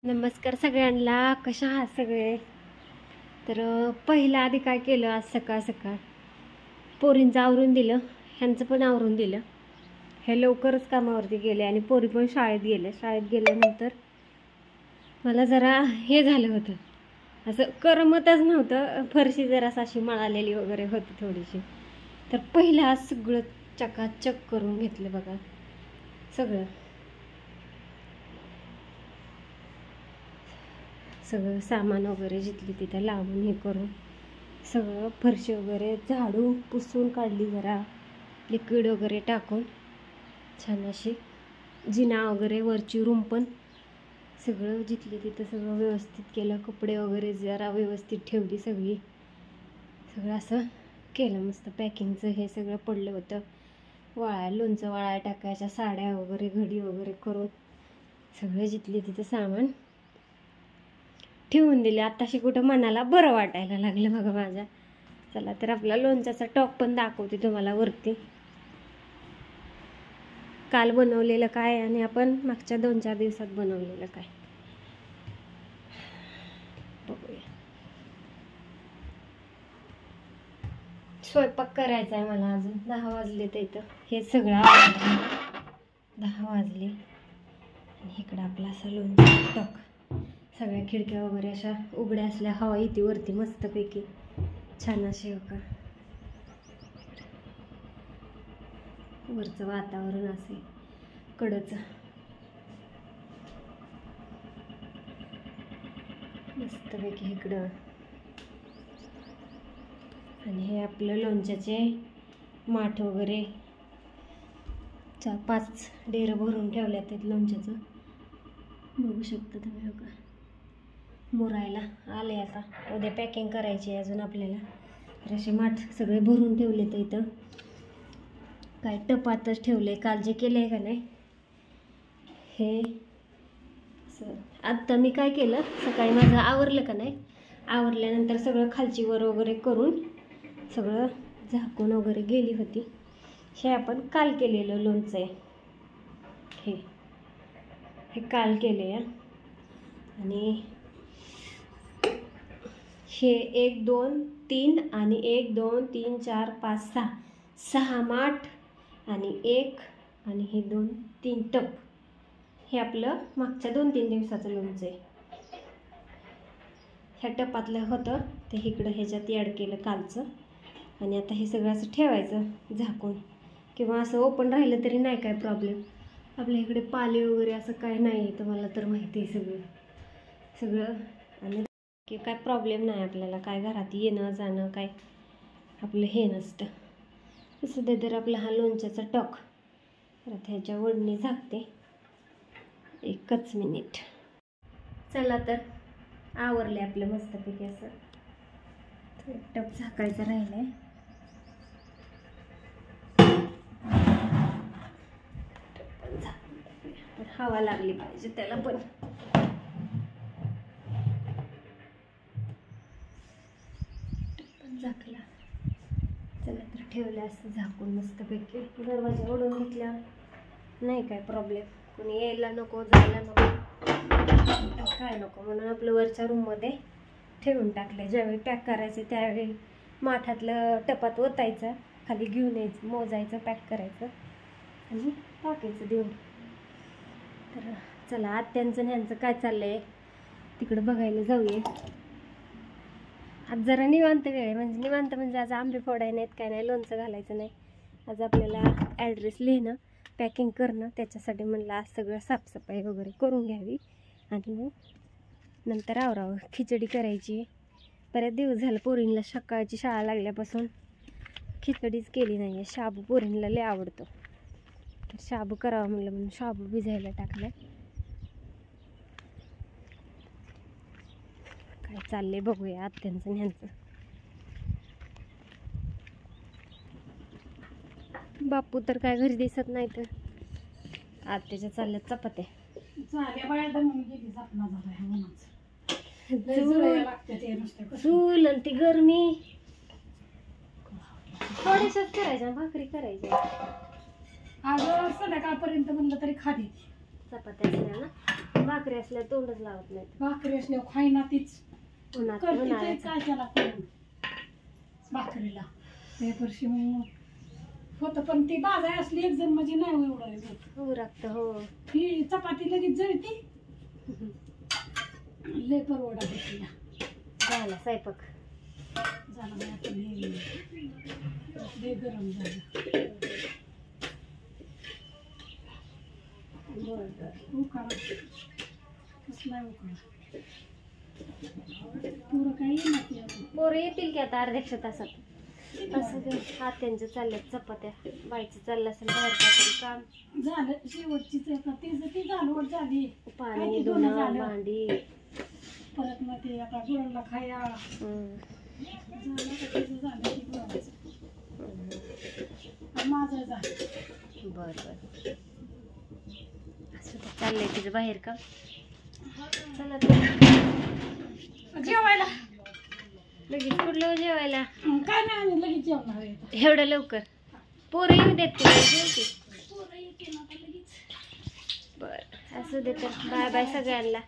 नमस्कार सगळ्यांना, कशा आहात सगळे? तर पहिला आधी काय केलं, आज सकाळ सकाळ पोरींचं आवरून दिलं, ह्यांचं पण आवरून दिलं. हे लवकरच कामावरती गेले आणि पोरी पण शाळेत गेले. शाळेत गेल्यानंतर मला जरा हे झालं होतं, असं करमतच नव्हतं. फरशी जराशी अशी मळालेली वगैरे होती थोडीशी. तर पहिलं आज सगळं चकाचक करून घेतलं बघा. सगळं सामान वगैरे जिथली तिथं लावून हे करून सगळं फरशी वगैरे झाडून पुसून काढली, जरा लिक्विड वगैरे टाकून छान अशी जिना वगैरे वरची रूम पण सगळं जिथले तिथं सगळं व्यवस्थित केलं. कपडे वगैरे जरा व्यवस्थित ठेवली, सगळं असं केलं. मस्त पॅकिंगचं हे सगळं पडलं होतं वाळायला, लोणचं वाळायला टाकायच्या, साड्या वगैरे घडी वगैरे करून सगळं जिथले तिथं सामान ठेवून दिले. आताशी कुठं मनाला बरं वाटायला लागलं बघा माझ्या. चला तर आपला लोणच्याचा टॉप पण दाखवते तुम्हाला वरती. काल बनवलेलं काय आणि आपण मागच्या 2-4 दिवसात बनवलेलं काय बघूया. स्वयंपाक करायचा आहे मला. अजून 10 वाजले. तर इथं हे सगळं 10 वाजले आणि इकडं आपला असं लोणचं टॉक. सगळ्या खिडक्या वगैरे अशा उघड्या असल्या, हवा येते वरती मस्तपैकी छान अशी बघा. वरचं वातावरण असे कडचं मस्तपैकी इकडं. आणि हे आपलं लोणच्याचे माठ वगैरे 4-5 डेरं भरून ठेवल्यात आहेत लोणच्याचं. बघू शकता तुम्ही बघा. मुरायला आले. आता उद्या पॅकिंग करायची अजून आपल्याला. तर असे माठ सगळे भरून ठेवले. तर इथं काय टपातच ठेवले. काल जे केले का नाही हे आत्ता मी काय केलं, सकाळी माझं आवरलं का नाही, आवरल्यानंतर सगळं खालची वर वगैरे करून सगळं झाकून वगैरे गेली होती. हे आपण काल केलेलं लोणचं आहे. हे काल केले आहे. आणि हे 1 2 3 आणि 1 2 3 4 5 6 माठ आणि 1 आणि हे 2 3 टप. हे आपलं मागच्या 2-3 दिवसाचं लोणचं आहे. ह्या टपातलं होतं ते इकडं ह्याच्यात ॲड केलं कालचं. आणि आता हे सगळं असं ठेवायचं झाकून, किंवा असं ओपन राहिलं तरी नाही काय प्रॉब्लेम. आपल्या इकडे पाले वगैरे असं काय नाही आहे, तर मला तर माहिती आहे सगळं. आणि की काय प्रॉब्लेम नाही आपल्याला, काय घरात येणं जाणं काय आपलं हे नसतं. सध्या तर आपला हा लोणच्याचा टॉक. परत ह्याच्या वडणी झाकते 1 मिनिट. चला तर आवरले आपलं मस्तपैकी. असं टप झाकायचं राहिलंय. हवा लागली पाहिजे त्याला पण. झाकला. चला तर ठेवलं असं झाकून मस्तपैकी. दरवाजा उडून घेतल्या नाही काय प्रॉब्लेम. कोणी यायला नको, जायला नको, काय नको, म्हणून आपलं वरच्या रूममध्ये ठेवून टाकलं. ज्यावेळी पॅक करायचं त्यावेळी माठातलं टपात ओतायचं, खाली घेऊन यायचं, मोजायचं, पॅक करायचं आणि टाकायचं देऊन. तर चला आत्यांचं ह्यांचं काय चाललंय तिकडं बघायला जाऊया. आज जरा निवांत वेळ आहे. म्हणजे निवांत म्हणजे आज आंबे फोडाय नाहीत, काय नाही, लोणचं घालायचं नाही. आज आपल्याला ॲड्रेस लिहिणं, पॅकिंग करणं, त्याच्यासाठी म्हणलं आज सगळं साफसफाई वगैरे करून घ्यावी आणि मग नंतर आवरावं. खिचडी करायची. बऱ्याच दिवस झालं पोरींला सकाळची शाळा लागल्यापासून खिचडीच केली नाही आहे. शाबू पोरींला लय आवडतो, तर शाबू करावं म्हणलं म्हणून शाबू भिजायला टाकलाय. काय चाललंय बघूया आत्यांचं ह्यांचं. बापू तर काय घरी दिसत नाही, तर आत्याच्या चालल्यात चपात्या. चूल आणि ती गरमी. थोड्याशाच करायच्या, भाकरी करायच्या. आज संध्याकाळपर्यंत म्हणलं तरी खाते चपात्या असल्या ना. भाकरी असल्या तोंडच लावत नाही. भाकरी असल्यावर खाईना तीच उन्हात करते उन्हाळ्यात काय त्याला करून भाकरीला ते वर्षी मग होतं. पण ती बाजाय असली एक जण म्हणजे नाही एवढं होत. उरकत हो. ही चपाती लगेच जळती. लय परवडा तिला. झाला स्वयंपाक झाला नाही आता लय गरम झालं. उकाळा कसला उकाळा पुरं काही येणार नाही. पोरं येतील की आता अर्ध्या तासात. असं ते हात्यांचं चालल्यात चपात्या. बाईचं चाललं असेल बाहेर काहीतरी काम. झालं शेवटचीच आता ती झालवट झाली. पाणी ती दोन धुणं झालं. भांडी. परत मग ते आता गुरांना खाया झालं का तिचं झालं की गुरांचं. माझं झालं. बर बर असं ते चाललंय तिचं बाहेर काम. चला जेवायला लगेच कुठलं जेवायला. काय नाही आम्ही लगेच जेवणार आहे. एवढं लवकर पोरं येऊ देत की नाही जेवते. पोरं येते ना आता लगेच. बर असू दे तर बाय बाय सगळ्यांना.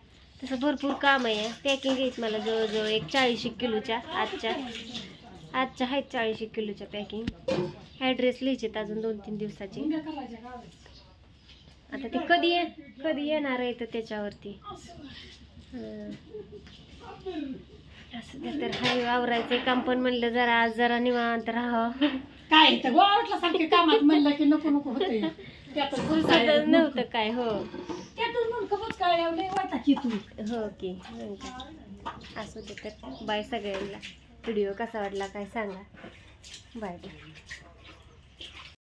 तसं भरपूर काम आहे. पॅकिंग आहेत मला जवळजवळ एक 40 किलोच्या आजच्या आहेत 40 किलोच्या पॅकिंग. ॲड्रेस लिहायचे अजून 2-3 दिवसाची. उद्या करायच्या गावात. आता ते कधी येणार आहे तर त्याच्यावरती. असं ते तर हाय आवरायचं काम. पण म्हणलं जरा आज जरा निवांत राहावं. काय तर गोवाटला सारखे कामात म्हणलं की नको नको होतंय. फुरसतच नव्हतं काय. हो त्यातून मुलगा बुचकाळ्यावर लय वाटा की तू. हो की असू दे तर बाय सगळ्यांना. व्हिडिओ कसा वाटला काय सांगा. Bye bye.